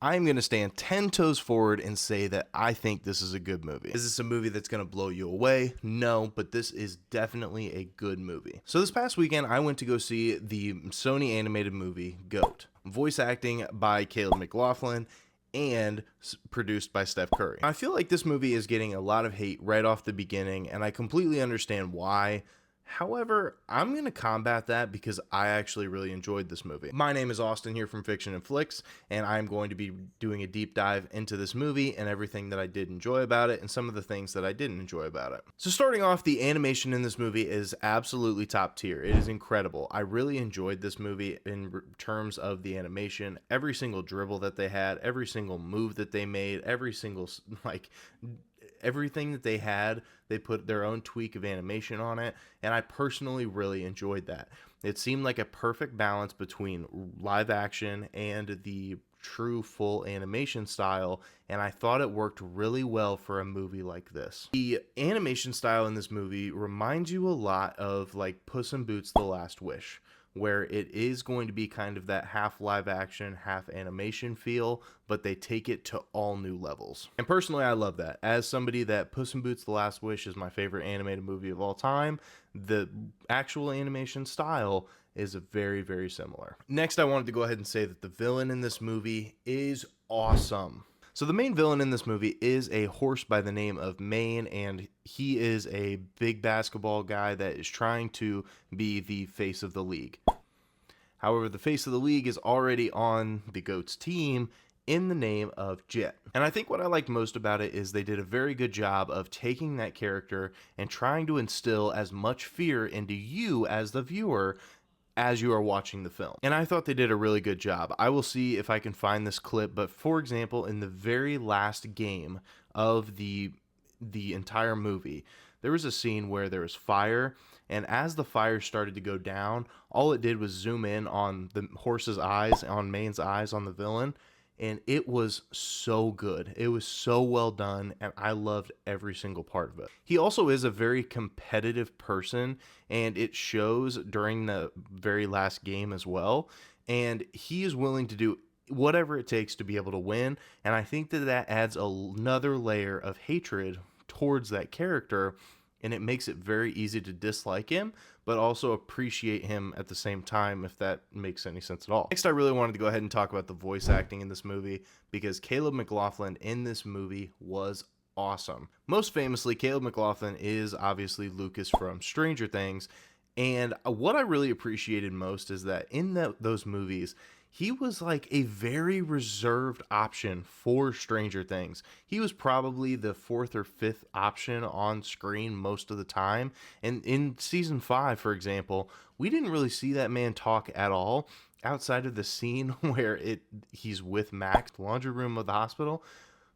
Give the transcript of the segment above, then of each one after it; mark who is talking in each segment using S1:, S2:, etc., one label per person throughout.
S1: I'm going to stand 10 toes forward and say that I think this is a good movie. Is this a movie that's going to blow you away? No, but this is definitely a good movie. So this past weekend, I went to go see the Sony animated movie GOAT, voice acting by Caleb McLaughlin and produced by Steph Curry. I feel like this movie is getting a lot of hate right off the beginning, and I completely understand why. However, I'm going to combat that because I actually really enjoyed this movie. My name is Austin here from Fiction and Flicks, and I'm going to be doing a deep dive into this movie and everything that I did enjoy about it and some of the things that I didn't enjoy about it. So starting off, the animation in this movie is absolutely top tier. It is incredible. I really enjoyed this movie in terms of the animation. Every single dribble that they had, every single move that they made, every single, everything that they had, they put their own tweak of animation on it, and I personally really enjoyed that. It seemed like a perfect balance between live action and the true full animation style, and I thought it worked really well for a movie like this. The animation style in this movie reminds you a lot of like Puss in Boots: The Last Wish, where it is going to be kind of that half live action, half animation feel, but they take it to all new levels. And personally, I love that. As somebody that Puss in Boots: The Last Wish is my favorite animated movie of all time, the actual animation style is very, very similar. Next, I wanted to go ahead and say that the villain in this movie is awesome. So the main villain in this movie is a horse by the name of Maine, and he is a big basketball guy that is trying to be the face of the league. However, the face of the league is already on the GOAT's team in the name of Jet. And I think what I liked most about it is they did a very good job of taking that character and trying to instill as much fear into you as the viewer as you are watching the film. And I thought they did a really good job. I will see if I can find this clip, but for example, in the very last game of the entire movie, there was a scene where there was fire, and as the fire started to go down, all it did was zoom in on the horse's eyes, on Maine's eyes on the villain, and it was so good. It was so well done, and I loved every single part of it. He also is a very competitive person, and it shows during the very last game as well, and he is willing to do whatever it takes to be able to win, and I think that that adds another layer of hatred towards that character, and it makes it very easy to dislike him, but also appreciate him at the same time, if that makes any sense at all. Next, I really wanted to go ahead and talk about the voice acting in this movie, because Caleb McLaughlin in this movie was awesome. Most famously, Caleb McLaughlin is obviously Lucas from Stranger Things, and what I really appreciated most is that in those movies, he was like a very reserved option for Stranger Things. He was probably the fourth or fifth option on screen most of the time. And in season 5, for example, we didn't really see that man talk at all outside of the scene where he's with Max, the laundry room of the hospital.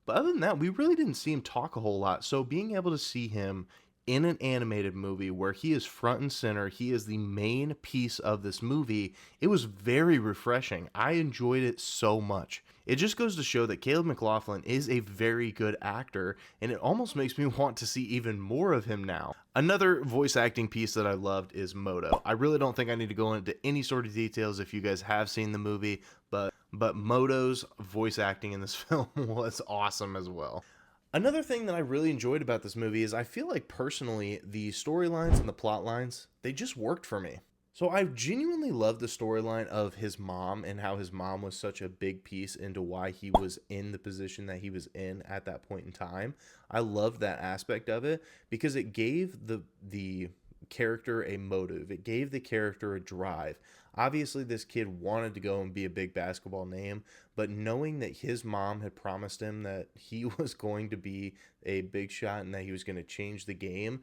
S1: But other than that, we really didn't see him talk a whole lot. So being able to see him in an animated movie where he is front and center, he is the main piece of this movie, it was very refreshing. I enjoyed it so much. It just goes to show that Caleb McLaughlin is a very good actor, and it almost makes me want to see even more of him now. Another voice acting piece that I loved is Moto. I really don't think I need to go into any sort of details if you guys have seen the movie, but Moto's voice acting in this film was awesome as well. Another thing that I really enjoyed about this movie is I feel like personally the storylines and the plot lines, they just worked for me. So I genuinely loved the storyline of his mom and how his mom was such a big piece into why he was in the position that he was in at that point in time. I loved that aspect of it because it gave the character a motive. It gave the character a drive. Obviously, this kid wanted to go and be a big basketball name, but knowing that his mom had promised him that he was going to be a big shot and that he was going to change the game,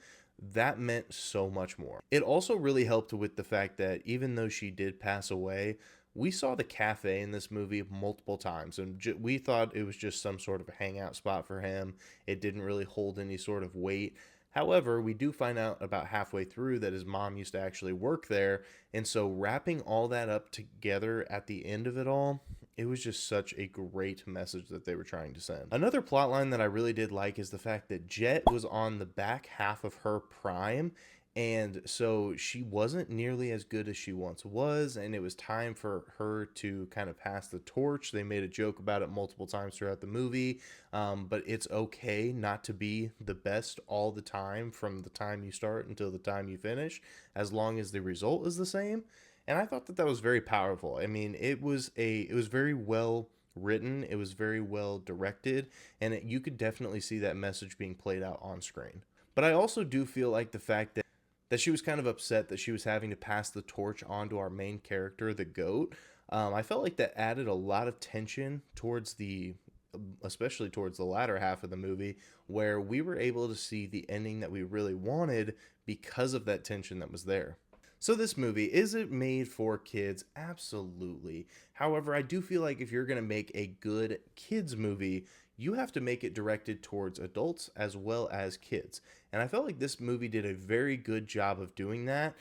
S1: that meant so much more. It also really helped with the fact that even though she did pass away, we saw the cafe in this movie multiple times, and we thought it was just some sort of a hangout spot for him. It didn't really hold any sort of weight. However, we do find out about halfway through that his mom used to actually work there, and so wrapping all that up together at the end of it all, it was just such a great message that they were trying to send. Another plot line that I really did like is the fact that Jet was on the back half of her prime, And so she wasn't nearly as good as she once was, and it was time for her to kind of pass the torch. They made a joke about it multiple times throughout the movie, but it's okay not to be the best all the time from the time you start until the time you finish, as long as the result is the same. And I thought that that was very powerful. I mean, it was very well written, it was very well directed, and you could definitely see that message being played out on screen. But I also do feel like the fact that she was kind of upset that she was having to pass the torch on to our main character, the goat. I felt like that added a lot of tension towards especially towards the latter half of the movie, where we were able to see the ending that we really wanted because of that tension that was there. So this movie, is it made for kids? Absolutely. However, I do feel like if you're going to make a good kids movie, you have to make it directed towards adults as well as kids. And I felt like this movie did a very good job of doing that.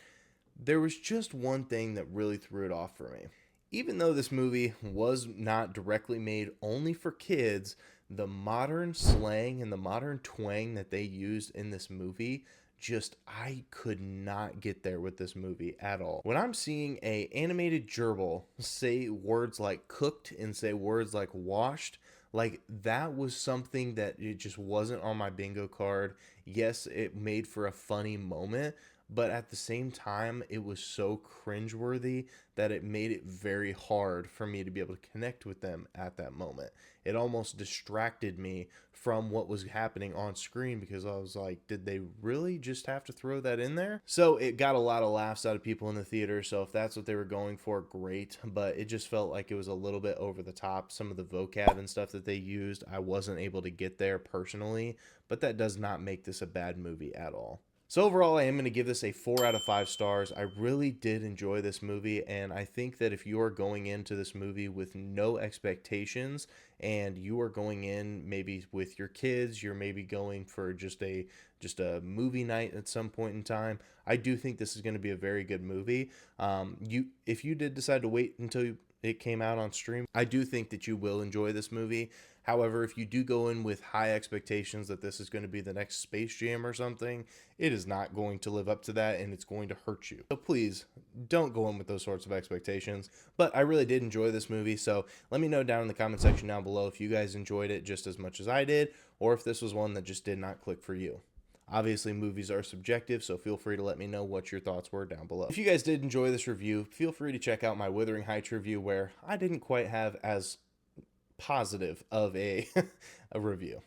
S1: There was just one thing that really threw it off for me. Even though this movie was not directly made only for kids, the modern slang and the modern twang that they used in this movie, just I could not get there with this movie at all. When I'm seeing a animated gerbil say words like cooked and say words like washed, like that was something that it just wasn't on my bingo card. Yes, it made for a funny moment, but at the same time, it was so cringeworthy that it made it very hard for me to be able to connect with them at that moment. It almost distracted me from what was happening on screen because I was like, did they really just have to throw that in there? So it got a lot of laughs out of people in the theater. So if that's what they were going for, great. But it just felt like it was a little bit over the top. Some of the vocab and stuff that they used, I wasn't able to get there personally. But that does not make this a bad movie at all. So overall, I am going to give this a 4 out of 5 stars. I really did enjoy this movie, and I think that if you are going into this movie with no expectations and you are going in maybe with your kids, you're maybe going for just a movie night at some point in time, I do think this is going to be a very good movie. If you did decide to wait until it came out on stream, I do think that you will enjoy this movie. However, if you do go in with high expectations that this is going to be the next Space Jam or something, it is not going to live up to that and it's going to hurt you. So please don't go in with those sorts of expectations. But I really did enjoy this movie, so let me know down in the comment section down below if you guys enjoyed it just as much as I did, or if this was one that just did not click for you. Obviously, movies are subjective, so feel free to let me know what your thoughts were down below. If you guys did enjoy this review, feel free to check out my Wuthering Heights review, where I didn't quite have as positive of a, a review.